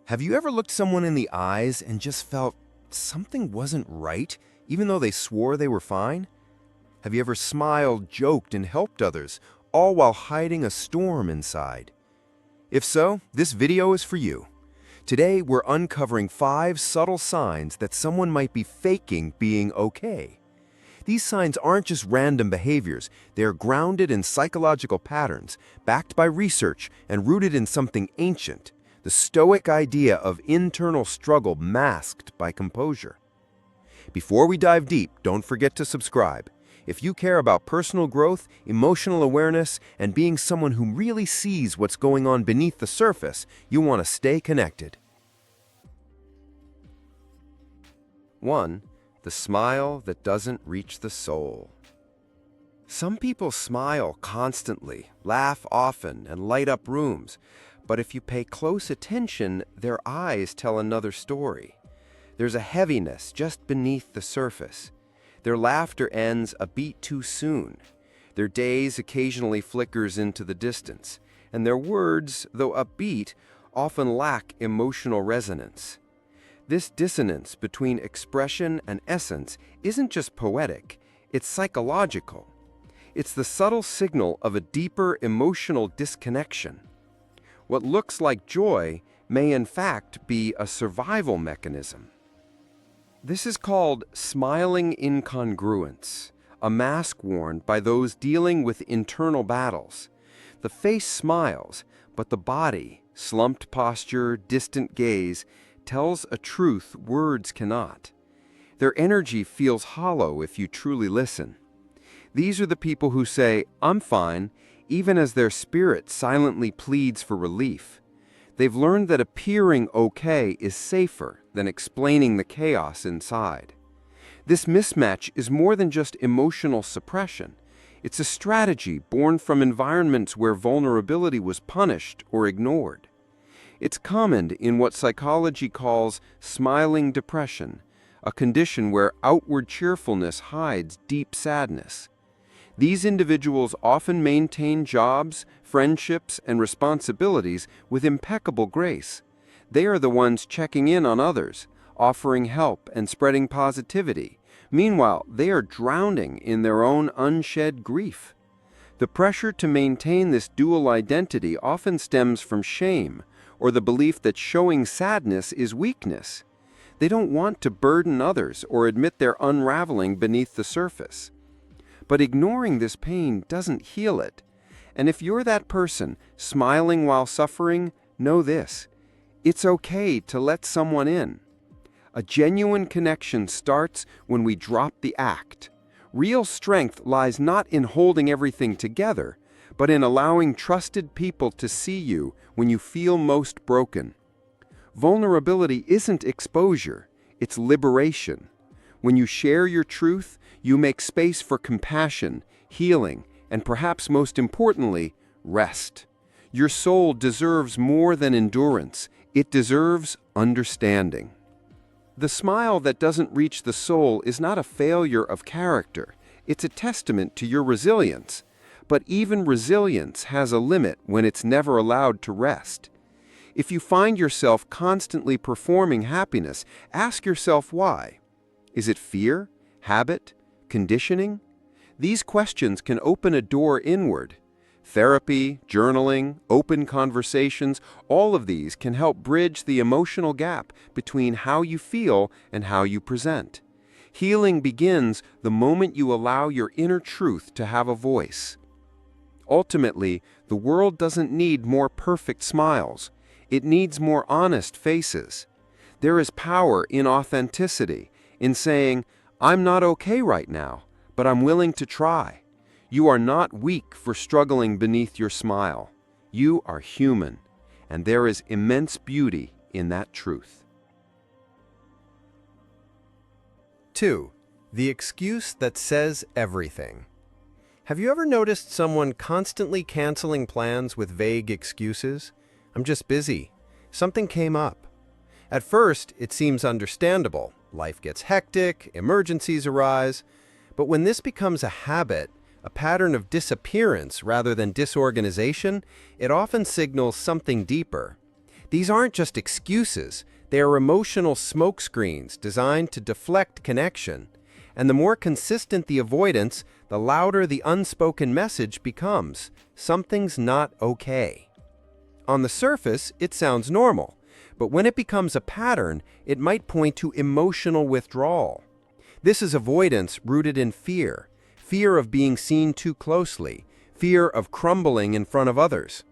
Have you ever looked someone in the eyes and just felt something wasn't right, even though they swore they were fine? Have you ever smiled, joked, and helped others, all while hiding a storm inside? If so, this video is for you. Today, we're uncovering 5 subtle signs that someone might be faking being okay. These signs aren't just random behaviors, they are grounded in psychological patterns, backed by research, and rooted in something ancient, the Stoic idea of internal struggle masked by composure. Before we dive deep, don't forget to subscribe. If you care about personal growth, emotional awareness, and being someone who really sees what's going on beneath the surface, you want to stay connected. 1. The smile that doesn't reach the soul. Some people smile constantly, laugh often, and light up rooms, but if you pay close attention, their eyes tell another story. There's a heaviness just beneath the surface. Their laughter ends a beat too soon. Their gaze occasionally flickers into the distance, and their words, though upbeat, often lack emotional resonance. This dissonance between expression and essence isn't just poetic, it's psychological. It's the subtle signal of a deeper emotional disconnection. What looks like joy may in fact be a survival mechanism. This is called smiling incongruence, a mask worn by those dealing with internal battles. The face smiles, but the body, slumped posture, distant gaze, tells a truth words cannot. Their energy feels hollow if you truly listen. These are the people who say, "I'm fine," even as their spirit silently pleads for relief. They've learned that appearing okay is safer than explaining the chaos inside. This mismatch is more than just emotional suppression. It's a strategy born from environments where vulnerability was punished or ignored. It's common in what psychology calls smiling depression, a condition where outward cheerfulness hides deep sadness. These individuals often maintain jobs, friendships, and responsibilities with impeccable grace. They are the ones checking in on others, offering help, and spreading positivity. Meanwhile, they are drowning in their own unshed grief. The pressure to maintain this dual identity often stems from shame, or the belief that showing sadness is weakness. They don't want to burden others or admit their unraveling beneath the surface. But ignoring this pain doesn't heal it. And if you're that person, smiling while suffering, know this: it's okay to let someone in. A genuine connection starts when we drop the act. Real strength lies not in holding everything together, but in allowing trusted people to see you when you feel most broken. Vulnerability isn't exposure, it's liberation. When you share your truth, you make space for compassion, healing, and perhaps most importantly, rest. Your soul deserves more than endurance. It deserves understanding. The smile that doesn't reach the soul is not a failure of character. It's a testament to your resilience. But even resilience has a limit when it's never allowed to rest. If you find yourself constantly performing happiness, ask yourself why. Is it fear, habit, conditioning? These questions can open a door inward. Therapy, journaling, open conversations, all of these can help bridge the emotional gap between how you feel and how you present. Healing begins the moment you allow your inner truth to have a voice. Ultimately, the world doesn't need more perfect smiles. It needs more honest faces. There is power in authenticity, in saying, "I'm not okay right now, but I'm willing to try." You are not weak for struggling beneath your smile. You are human, and there is immense beauty in that truth. 2. The excuse that says everything. Have you ever noticed someone constantly canceling plans with vague excuses? "I'm just busy. Something came up." At first, it seems understandable. Life gets hectic, emergencies arise. But when this becomes a habit, a pattern of disappearance rather than disorganization, it often signals something deeper. These aren't just excuses, they are emotional smokescreens designed to deflect connection. And the more consistent the avoidance, the louder the unspoken message becomes. Something's not okay. On the surface, it sounds normal, but when it becomes a pattern, it might point to emotional withdrawal. This is avoidance rooted in fear, fear of being seen too closely, fear of crumbling in front of others.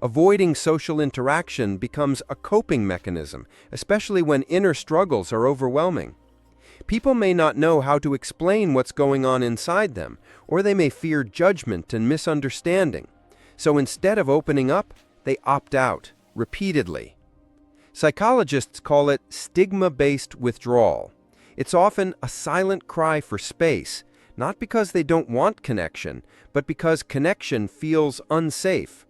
Avoiding social interaction becomes a coping mechanism, especially when inner struggles are overwhelming. People may not know how to explain what's going on inside them, or they may fear judgment and misunderstanding. So instead of opening up, they opt out, repeatedly. Psychologists call it stigma-based withdrawal. It's often a silent cry for space, not because they don't want connection, but because connection feels unsafe.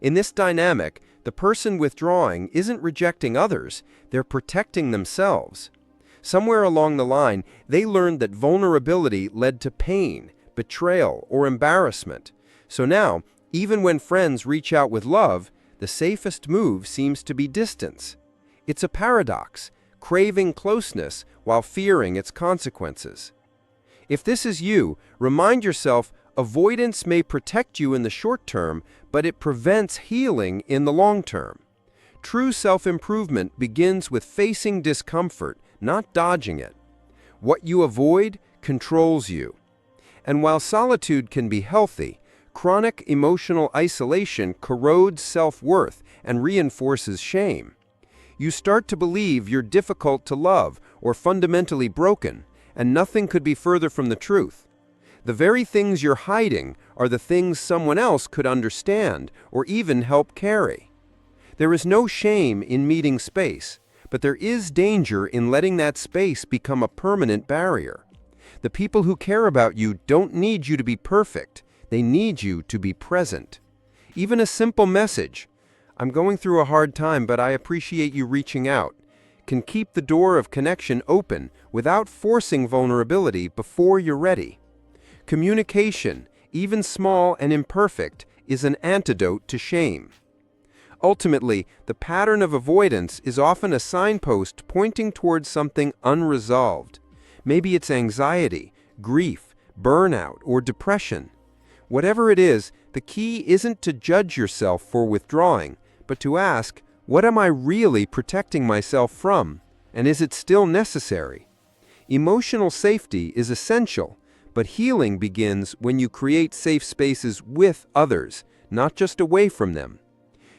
In this dynamic, the person withdrawing isn't rejecting others, they're protecting themselves. Somewhere along the line, they learned that vulnerability led to pain, betrayal, or embarrassment. So now, even when friends reach out with love, the safest move seems to be distance. It's a paradox, craving closeness while fearing its consequences. If this is you, remind yourself avoidance may protect you in the short term, but it prevents healing in the long term. True self-improvement begins with facing discomfort, not dodging it. What you avoid controls you. And while solitude can be healthy, chronic emotional isolation corrodes self-worth and reinforces shame. You start to believe you're difficult to love or fundamentally broken, and nothing could be further from the truth. The very things you're hiding are the things someone else could understand or even help carry. There is no shame in needing space, but there is danger in letting that space become a permanent barrier. The people who care about you don't need you to be perfect. They need you to be present. Even a simple message, "I'm going through a hard time, but I appreciate you reaching out," can keep the door of connection open without forcing vulnerability before you're ready. Communication, even small and imperfect, is an antidote to shame. Ultimately, the pattern of avoidance is often a signpost pointing towards something unresolved. Maybe it's anxiety, grief, burnout, or depression. Whatever it is, the key isn't to judge yourself for withdrawing, but to ask, what am I really protecting myself from, and is it still necessary? Emotional safety is essential, but healing begins when you create safe spaces with others, not just away from them.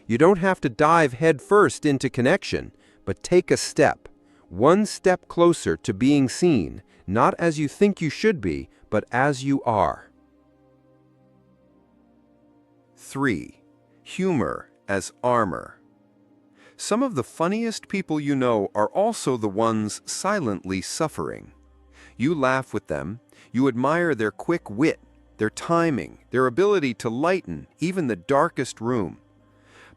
You don't have to dive headfirst into connection, but take a step, one step closer to being seen, not as you think you should be, but as you are. 3. Humor as armor. Some of the funniest people you know are also the ones silently suffering. You laugh with them, you admire their quick wit, their timing, their ability to lighten even the darkest room.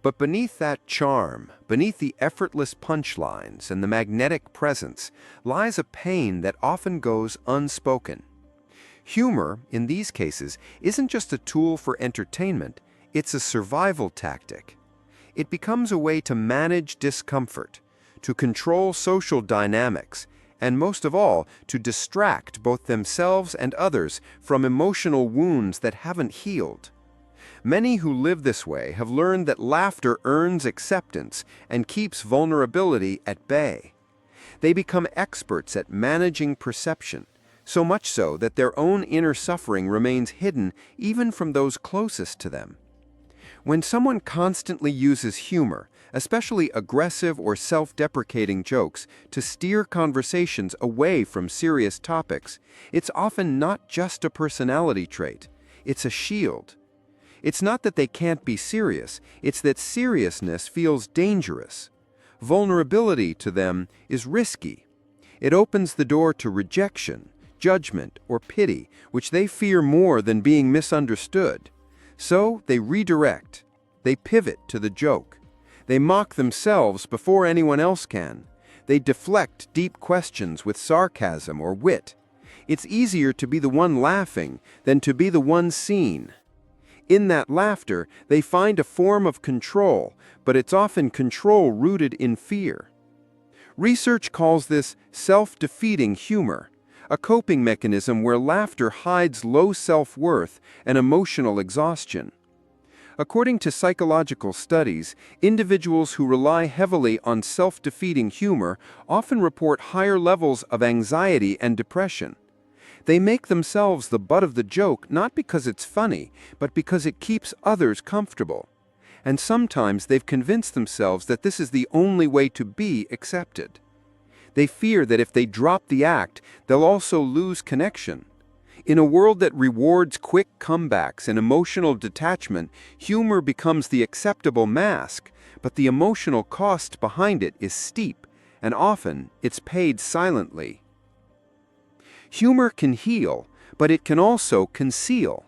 But beneath that charm, beneath the effortless punchlines and the magnetic presence, lies a pain that often goes unspoken. Humor, in these cases, isn't just a tool for entertainment, it's a survival tactic. It becomes a way to manage discomfort, to control social dynamics, and most of all, to distract both themselves and others from emotional wounds that haven't healed. Many who live this way have learned that laughter earns acceptance and keeps vulnerability at bay. They become experts at managing perception, so much so that their own inner suffering remains hidden even from those closest to them. When someone constantly uses humor, especially aggressive or self-deprecating jokes, to steer conversations away from serious topics, it's often not just a personality trait, it's a shield. It's not that they can't be serious, it's that seriousness feels dangerous. Vulnerability to them is risky. It opens the door to rejection, judgment, or pity, which they fear more than being misunderstood. So they redirect. They pivot to the joke. They mock themselves before anyone else can. They deflect deep questions with sarcasm or wit. It's easier to be the one laughing than to be the one seen. In that laughter, they find a form of control, but it's often control rooted in fear. Research calls this self-defeating humor, a coping mechanism where laughter hides low self-worth and emotional exhaustion. According to psychological studies, individuals who rely heavily on self-defeating humor often report higher levels of anxiety and depression. They make themselves the butt of the joke not because it's funny, but because it keeps others comfortable. And sometimes they've convinced themselves that this is the only way to be accepted. They fear that if they drop the act, they'll also lose connection. In a world that rewards quick comebacks and emotional detachment, humor becomes the acceptable mask, but the emotional cost behind it is steep, and often it's paid silently. Humor can heal, but it can also conceal.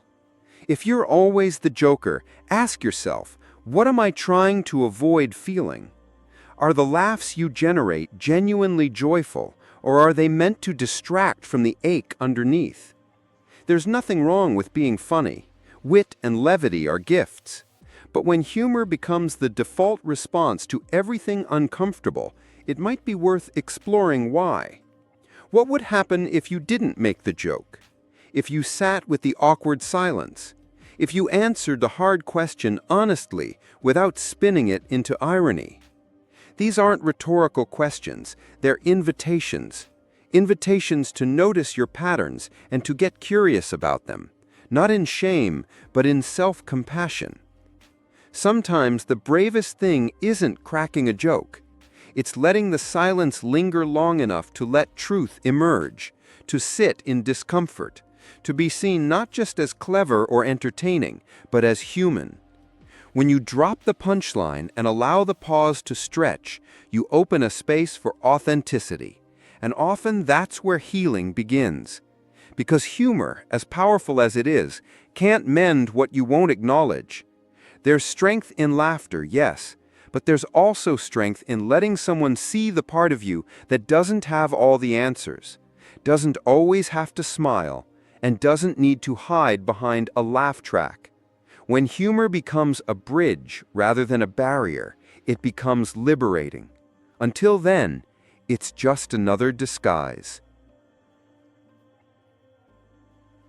If you're always the joker, ask yourself, what am I trying to avoid feeling? Are the laughs you generate genuinely joyful, or are they meant to distract from the ache underneath? There's nothing wrong with being funny. Wit and levity are gifts. But when humor becomes the default response to everything uncomfortable, it might be worth exploring why. What would happen if you didn't make the joke? If you sat with the awkward silence? If you answered the hard question honestly without spinning it into irony? These aren't rhetorical questions, they're invitations. Invitations to notice your patterns and to get curious about them, not in shame, but in self-compassion. Sometimes the bravest thing isn't cracking a joke. It's letting the silence linger long enough to let truth emerge, to sit in discomfort, to be seen not just as clever or entertaining, but as human. When you drop the punchline and allow the pause to stretch, you open a space for authenticity. And often that's where healing begins. Because humor, as powerful as it is, can't mend what you won't acknowledge. There's strength in laughter, yes, but there's also strength in letting someone see the part of you that doesn't have all the answers, doesn't always have to smile, and doesn't need to hide behind a laugh track. When humor becomes a bridge rather than a barrier, it becomes liberating. Until then, it's just another disguise.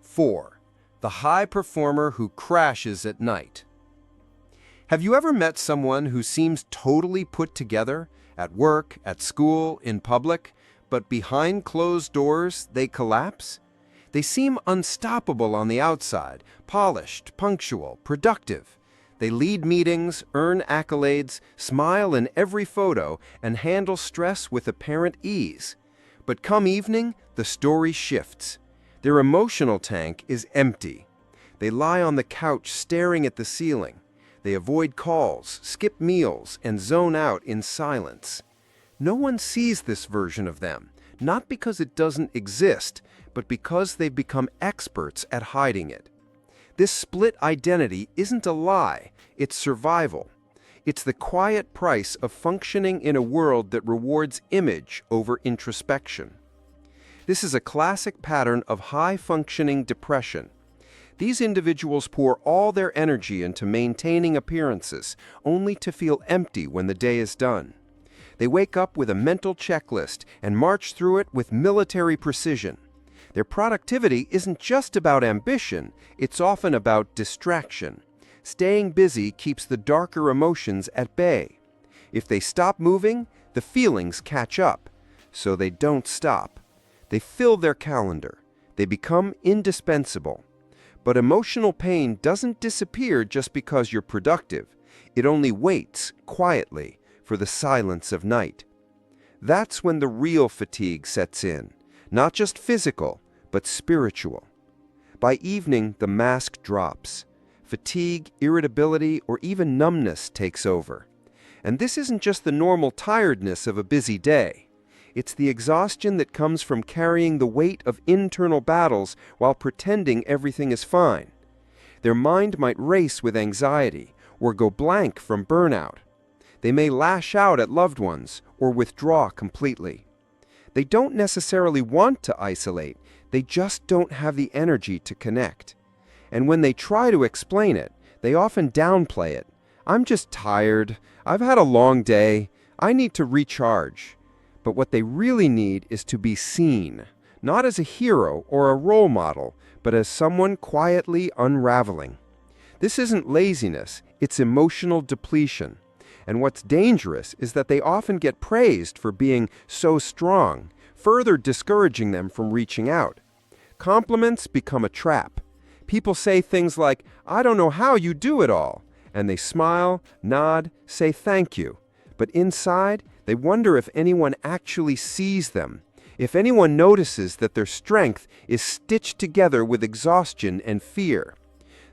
4. The high performer who crashes at night. Have you ever met someone who seems totally put together, at work, at school, in public, but behind closed doors they collapse? They seem unstoppable on the outside, polished, punctual, productive. They lead meetings, earn accolades, smile in every photo, and handle stress with apparent ease. But come evening, the story shifts. Their emotional tank is empty. They lie on the couch staring at the ceiling. They avoid calls, skip meals, and zone out in silence. No one sees this version of them, not because it doesn't exist, but because they've become experts at hiding it. This split identity isn't a lie, it's survival. It's the quiet price of functioning in a world that rewards image over introspection. This is a classic pattern of high-functioning depression. These individuals pour all their energy into maintaining appearances, only to feel empty when the day is done. They wake up with a mental checklist and march through it with military precision. Their productivity isn't just about ambition, it's often about distraction. Staying busy keeps the darker emotions at bay. If they stop moving, the feelings catch up, so they don't stop. They fill their calendar. They become indispensable. But emotional pain doesn't disappear just because you're productive. It only waits, quietly, for the silence of night. That's when the real fatigue sets in, not just physical, but spiritual. By evening, the mask drops. Fatigue, irritability, or even numbness takes over. And this isn't just the normal tiredness of a busy day. It's the exhaustion that comes from carrying the weight of internal battles while pretending everything is fine. Their mind might race with anxiety or go blank from burnout. They may lash out at loved ones or withdraw completely. They don't necessarily want to isolate, they just don't have the energy to connect. And when they try to explain it, They often downplay it. "I'm just tired. I've had a long day. I need to recharge." But what they really need is to be seen, not as a hero or a role model, but as someone quietly unraveling. This isn't laziness, it's emotional depletion. And what's dangerous is that they often get praised for being so strong, further discouraging them from reaching out. Compliments become a trap. People say things like, "I don't know how you do it all," and they smile, nod, say thank you. But inside, they wonder if anyone actually sees them, if anyone notices that their strength is stitched together with exhaustion and fear.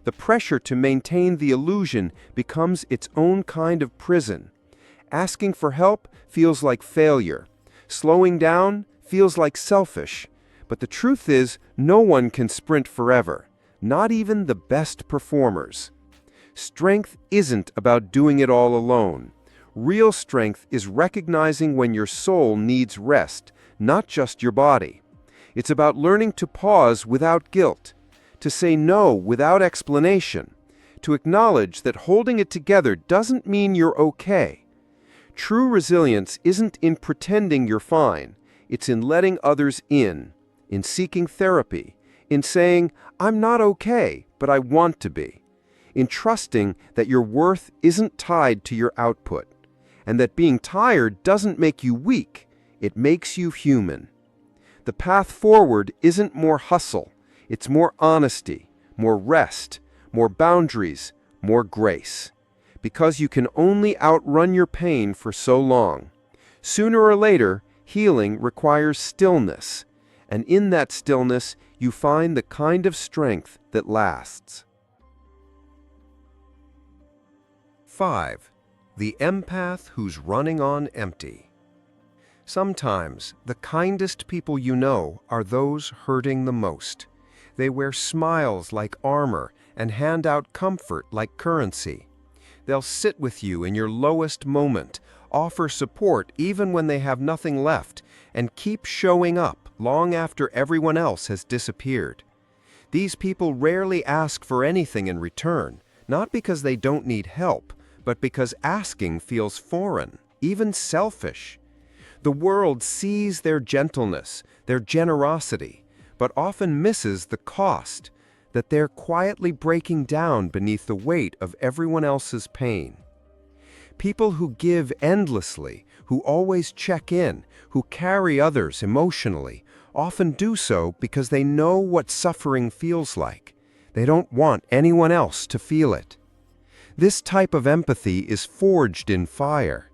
The pressure to maintain the illusion becomes its own kind of prison. Asking for help feels like failure. Slowing down feels like selfish. But the truth is, no one can sprint forever, not even the best performers. Strength isn't about doing it all alone. Real strength is recognizing when your soul needs rest, not just your body. It's about learning to pause without guilt, to say no without explanation, to acknowledge that holding it together doesn't mean you're okay. True resilience isn't in pretending you're fine, it's in letting others in seeking therapy, in saying, "I'm not okay, but I want to be," in trusting that your worth isn't tied to your output, and that being tired doesn't make you weak, it makes you human. The path forward isn't more hustle, it's more honesty, more rest, more boundaries, more grace. Because you can only outrun your pain for so long. Sooner or later, healing requires stillness, and in that stillness, you find the kind of strength that lasts. 5. The empath who's running on empty. Sometimes, the kindest people you know are those hurting the most. They wear smiles like armor and hand out comfort like currency. They'll sit with you in your lowest moment, offer support even when they have nothing left, and keep showing up long after everyone else has disappeared. These people rarely ask for anything in return, not because they don't need help, but because asking feels foreign, even selfish. The world sees their gentleness, their generosity, but often misses the cost, that they're quietly breaking down beneath the weight of everyone else's pain. People who give endlessly, who always check in, who carry others emotionally, often do so because they know what suffering feels like. They don't want anyone else to feel it. This type of empathy is forged in fire.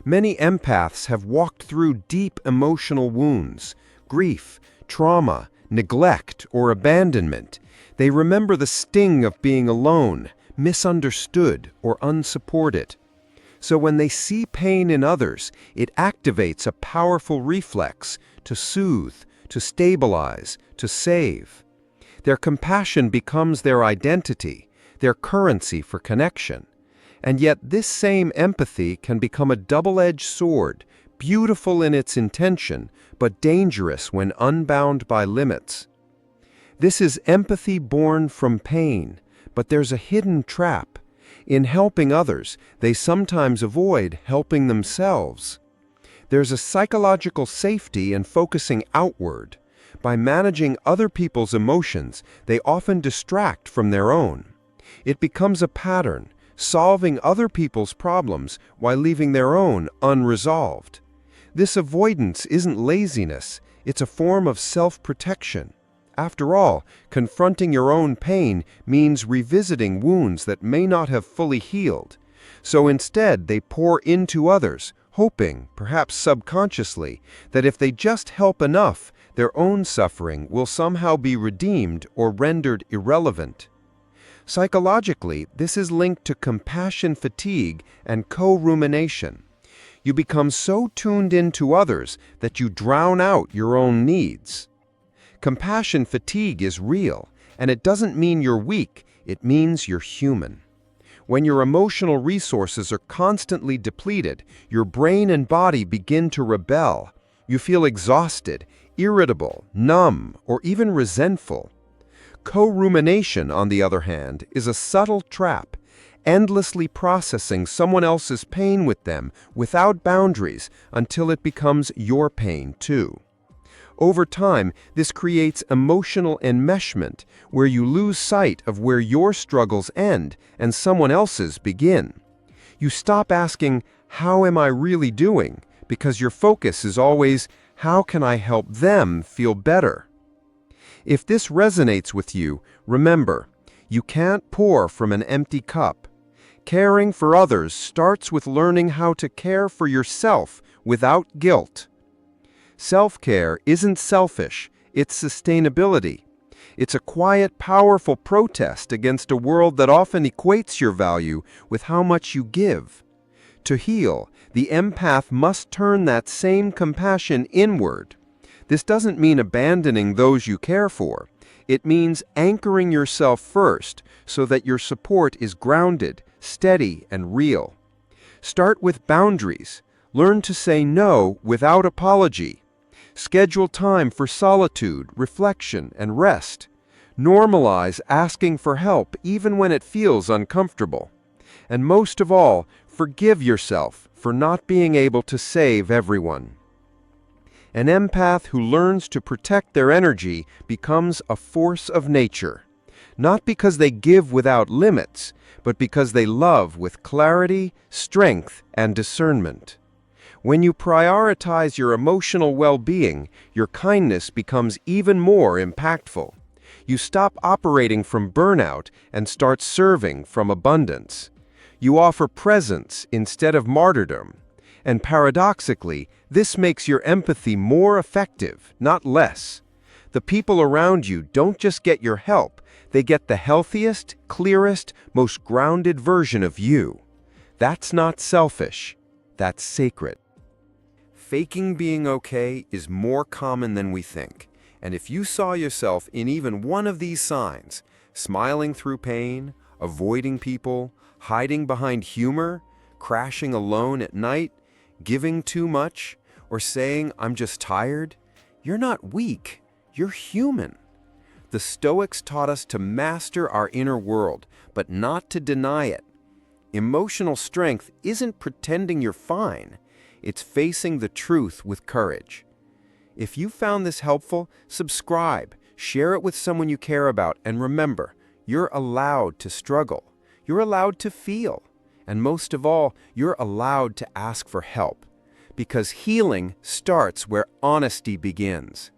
Many empaths have walked through deep emotional wounds, grief, trauma, neglect, or abandonment. They remember the sting of being alone, misunderstood, or unsupported. So when they see pain in others, it activates a powerful reflex to soothe, to stabilize, to save. Their compassion becomes their identity, their currency for connection. And yet this same empathy can become a double-edged sword, beautiful in its intention, but dangerous when unbound by limits. This is empathy born from pain, but there's a hidden trap. In helping others, they sometimes avoid helping themselves. There's a psychological safety in focusing outward. By managing other people's emotions, they often distract from their own. It becomes a pattern, solving other people's problems while leaving their own unresolved. This avoidance isn't laziness, it's a form of self-protection. After all, confronting your own pain means revisiting wounds that may not have fully healed. So instead, they pour into others, hoping, perhaps subconsciously, that if they just help enough, their own suffering will somehow be redeemed or rendered irrelevant. Psychologically, this is linked to compassion fatigue and co-rumination. You become so tuned into others that you drown out your own needs. Compassion fatigue is real, and it doesn't mean you're weak, it means you're human. When your emotional resources are constantly depleted, your brain and body begin to rebel. You feel exhausted, irritable, numb, or even resentful. Co-rumination, on the other hand, is a subtle trap. endlessly processing someone else's pain with them without boundaries until it becomes your pain too. Over time, this creates emotional enmeshment, where you lose sight of where your struggles end and someone else's begin. You stop asking, "How am I really doing?" because your focus is always, "How can I help them feel better?" If this resonates with you, remember, you can't pour from an empty cup. Caring for others starts with learning how to care for yourself without guilt. Self-care isn't selfish, it's sustainability. It's a quiet, powerful protest against a world that often equates your value with how much you give. To heal, the empath must turn that same compassion inward. This doesn't mean abandoning those you care for. It means anchoring yourself first so that your support is grounded, steady, and real. Start with boundaries. Learn to say no without apology. Schedule time for solitude, reflection, and rest. Normalize asking for help even when it feels uncomfortable. And most of all, forgive yourself for not being able to save everyone. An empath who learns to protect their energy becomes a force of nature, not because they give without limits, but because they love with clarity, strength, and discernment. When you prioritize your emotional well-being, your kindness becomes even more impactful. You stop operating from burnout and start serving from abundance. You offer presence instead of martyrdom. And paradoxically, this makes your empathy more effective, not less. The people around you don't just get your help, they get the healthiest, clearest, most grounded version of you. That's not selfish, that's sacred. Faking being okay is more common than we think. And if you saw yourself in even one of these signs, smiling through pain, avoiding people, hiding behind humor, crashing alone at night, giving too much, or saying, "I'm just tired," you're not weak, you're human. The Stoics taught us to master our inner world, but not to deny it. Emotional strength isn't pretending you're fine. It's facing the truth with courage. If you found this helpful, subscribe, share it with someone you care about, and remember, you're allowed to struggle. You're allowed to feel. And most of all, you're allowed to ask for help. Because healing starts where honesty begins.